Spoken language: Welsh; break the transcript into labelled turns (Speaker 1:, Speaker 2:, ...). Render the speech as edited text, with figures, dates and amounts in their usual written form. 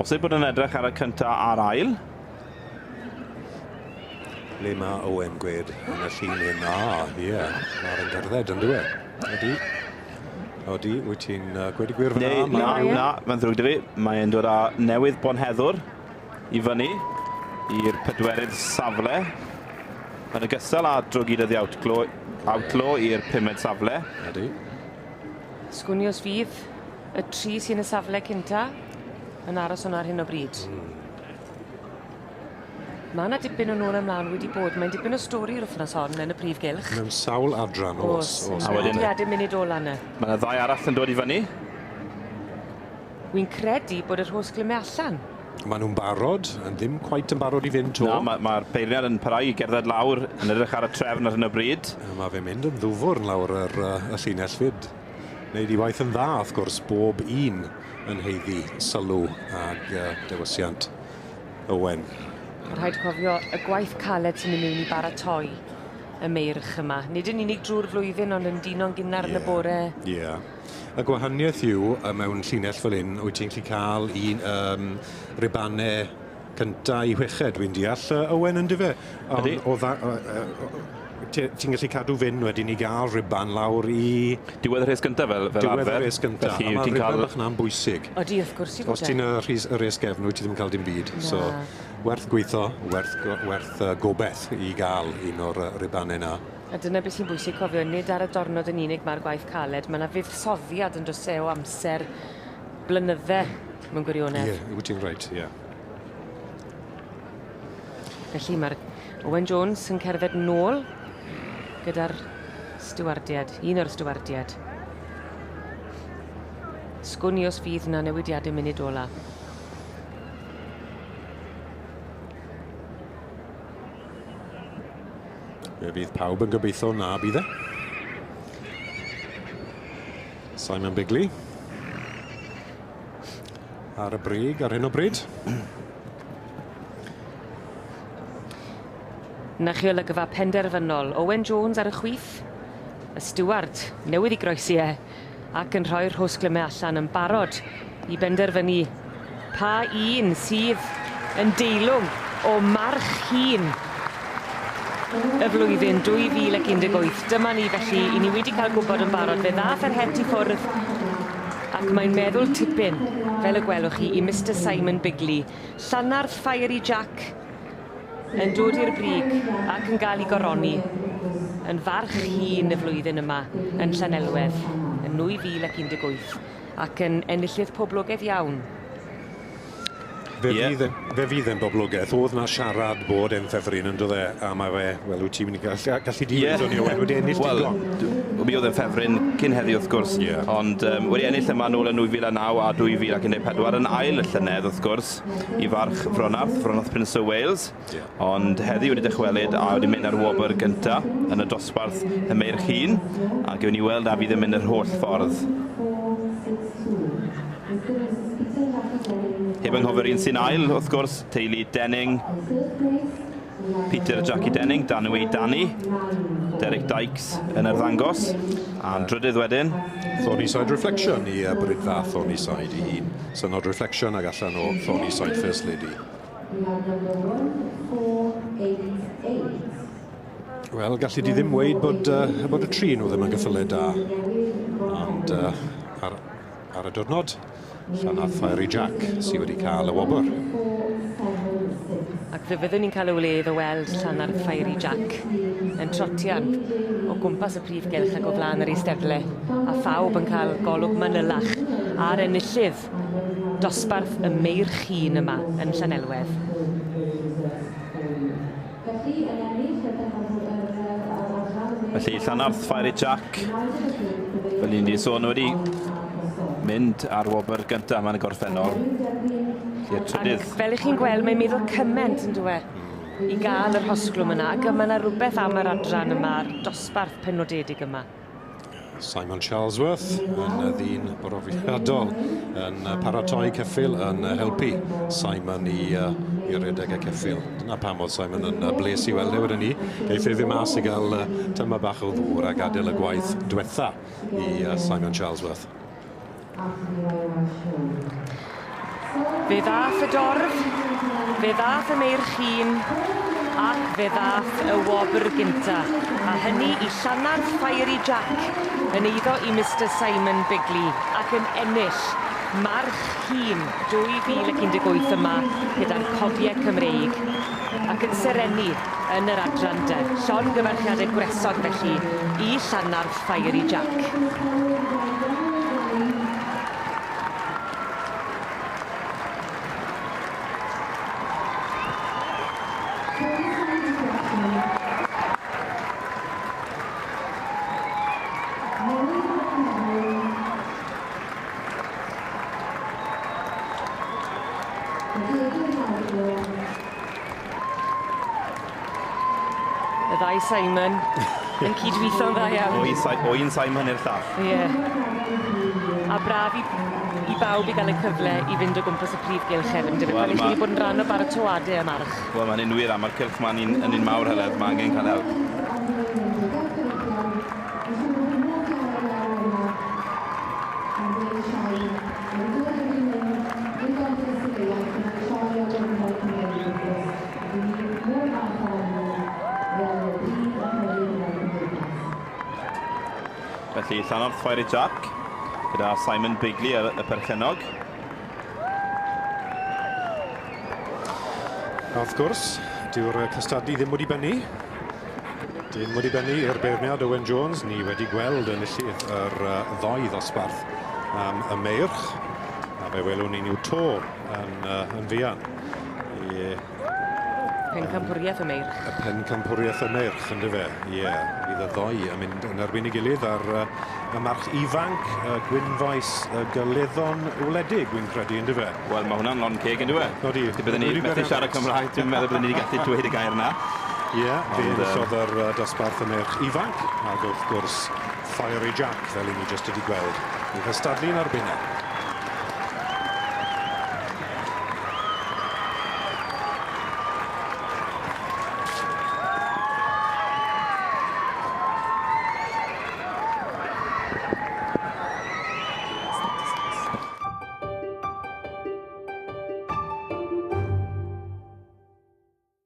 Speaker 1: Bosib bod yn edrych ar y cyntaf a'r ail.
Speaker 2: Le mae Owen gwed yn y llun hyn. Ie. Mae'r yn gerdded yn dweud. Odi, wyt ti'n gweud y gwir fyna?
Speaker 1: Na, mae'n ddrwg dy fi. Mae'n dod â newydd bonheddwr i fyny i'r pedwerydd safle. Yn ogystal â drogydyddi outlaw i'r pumed safle.
Speaker 2: Odi.
Speaker 3: Sgwni os fydd y 3 sy'n y safle cynta yn aros hwnna ar hyn o bryd. Mae yna dipyn o nôl ymlaen wedi bod. Mae'n dipyn o stori yr wythnos hon yn y prif gylch.
Speaker 2: Mewn sawl adran os.
Speaker 3: A wedyn munud ola yna.
Speaker 1: Mae yna 2 arall yn dod i fyny.
Speaker 3: Wy'n credu bod yr hos glymau allan.
Speaker 2: Maen nhw'n barod, yn ddim cweit yn barod i fynd to.
Speaker 1: Mae'r peiriad yn parhau i gerdded lawr yn edrych ar y trefn ar hyn o bryd.
Speaker 2: Mae fe'n mynd yn ddwfwr yn lawr y llinell fyd. Neud i waith yn dda, wrth gwrs, bob un yn heiddi sylw ag dewisiant Owen.
Speaker 3: Rhaid cofio y gwaith caled sy'n mynd mewn i baratoi y meirch yma. Nid yn unig drwy'r flwyddyn, ond yn dinon gynnar yn y bore.
Speaker 2: Ie. Y gwahaniaeth yw, mewn llinell fel hyn, wyt ti'n gallu cael un ribannau cynta i chweched, dwi'n deall, Owen yn dyfe. Ti'n gallu cadw fynd wedyn i gael riban lawr i...
Speaker 1: Diwedd y rhes gyntaf fel arfer.
Speaker 2: Diwedd y rhes gyntaf. A mae riban bach na'n bwysig.
Speaker 3: Odi, wrth gwrs i fod.
Speaker 2: Os ti'n y rhes gefn, wyt ti ddim yn cael dim byd. So, werth gweithio, werth gobeith i gael un o'r ribannau yna.
Speaker 3: A dyna beth sy'n bwysig cofio, nid ar y dornod yn unig mae'r gwaith caled. Mae yna fuddsoddiad yn dros o amser blynydde mewn gwirionedd.
Speaker 2: Ie, wyt ti'n reit, ie.
Speaker 3: Felly mae'r Owen Jones yn cerdded nôl gyda'r stiwardiad, un o'r stiwardiad. Sgwni os fydd yna newidiadau munud ola.
Speaker 2: Fe fydd pawb yn gobeithio na bydd e. Simon Bigley. Ar y brig, ar hyn o bryd.
Speaker 3: Na chi olygfa penderfynol. Owen Jones ar y chwith. Y stiward newydd i groesi ac yn rhoi'r hws glymau allan yn barod i benderfynu pa un sydd yn deilwng o march hun y flwyddyn 2018. Dyma ni felly, i ni wedi cael gwybod yn barod. Fe ddath yr het i ffwrdd ac mae'n meddwl tipyn, fel y gwelwch chi, i Mr Simon Bigley. Llanarth Fiery Jack yn dod i'r brig ac yn cael ei goroni yn farch hun y flwyddyn yma yn Llanelwedd yn 2018 ac yn enillydd poblogaidd iawn.
Speaker 2: Fe fydd yn boblogaidd. Oedd na siarad bod e'n ffefryn yn dod e, a mae fe, wel, wyt ti'n mynd i gallu diwedd o'n i Owen wedi ennill digon.
Speaker 1: Mi oedd e'n ffefryn cyn heddi wrth gwrs, ond wedi ennill yma nôl yn 2009 a 2014 yn ail y llynedd wrth gwrs i farch Fronarth Prince of Wales, ond heddi wedi dychwelyd a wedi mynd ar wobr gyntaf yn y dosbarth y meirch hun, a gewn ni weld a fydd yn mynd yr holl ffordd. Heb anghofio'r un sy'n ail, wrth gwrs, teulu Denning, Peter a Jackie Denning, Danwy Danny, Derek Dykes yn yr ddangos, a'n drydydd wedyn.
Speaker 2: Thornyside Reflection i Brydfa Thornyside i hun. Synod Reflection ag allan o Thornyside First Lady. Wel, gallu di ddim weid bod y tri nhw ddim yn gyffyled da. Ond ar y diwrnod, Llanarth Fiery Jack sydd wedi cael y wobr.
Speaker 3: Ac fe fyddwn ni'n cael y wledd o weld Llanarth Fiery Jack yn trotian o gwmpas y prif gylch ac o flaen yr eisteddle, a phawb yn cael golwg manylach ar enillydd dosbarth y meirch hun yma yn Llanelwedd.
Speaker 1: Felly Llanarth Fiery Jack, fel ni'n di sôn wedi mynd ar wobr gyntaf yma'n y gorffennol.
Speaker 3: Ac fel ych chi'n gweld, mae'n meddwl cyment yn dweud i gael yr hosglwm yna, ac yma yna rhywbeth am yr adran yma, dosbarth penodedig yma.
Speaker 2: Simon Charlesworth yn ddyn brofiadol yn paratoi ceffil yn helpu Simon i redegau ceffil. Dyna pam oedd Simon yn bles i weld wedyn ni. Geiff ei mas i gael tyma bach o ddŵr a gadael y gwaith diwetha i Simon Charlesworth.
Speaker 3: Fe ddath y dorf, fe ddath y meirch un, ac fe ddath y wobr gynta. A hynny i Llanarth Fiery Jack yn eiddo i Mr Simon Bigley ac yn ennill march hun 2018 yma gyda'r cobiau Cymreig ac yn serenu yn yr adran de. Llongyfarchiadau gwresog felly i Llanarth Fiery Jack. Y ddau Simon yn cydweithio'n dda iawn.
Speaker 1: O un Simon i'r llall.
Speaker 3: Ie. A braf i bawb i gael y cyfle i fynd o gwmpas y prif gylchefn. Dyma cael eich wedi bod yn rhan o baratoadau y march.
Speaker 1: Wel, mae'n un wir am, mae'r cylch ma'n un mawr heledd, mae angen cael help. Felly Llanarth Fiery Jack gyda Simon Bigley y perchenog.
Speaker 2: A wrth gwrs, dyw'r cystadlu ddim wedi bennu. Dim wedi bennu i'r beirniad Owen Jones. Ni wedi gweld yn illydd yr ddoi ddosbarth am y meirch. A fe welwn ni i'w to yn fuan.
Speaker 3: Pencampwriaeth y meirch.
Speaker 2: Y pencampwriaeth y meirch, ynddo fe. Ie, bydd y ddoi yn mynd yn erbyn ei gilydd ar y march ifanc, gwynfaes gyleddon wledig, wy'n credu, ynddo fe.
Speaker 1: Wel, mae hwnna'n lon ceg, ynddo fe?
Speaker 2: Odi.
Speaker 1: Byddwn ni methu siarad Cymraeg, dwi'n meddwl byddwn ni wedi gallu dweud y gair yna.
Speaker 2: Ie, fe enillodd yr dosbarth y meirch ifanc, ac wrth gwrs Fiery Jack, fel i ni jyst wedi gweld. Bydd y stadlu'n arbynau.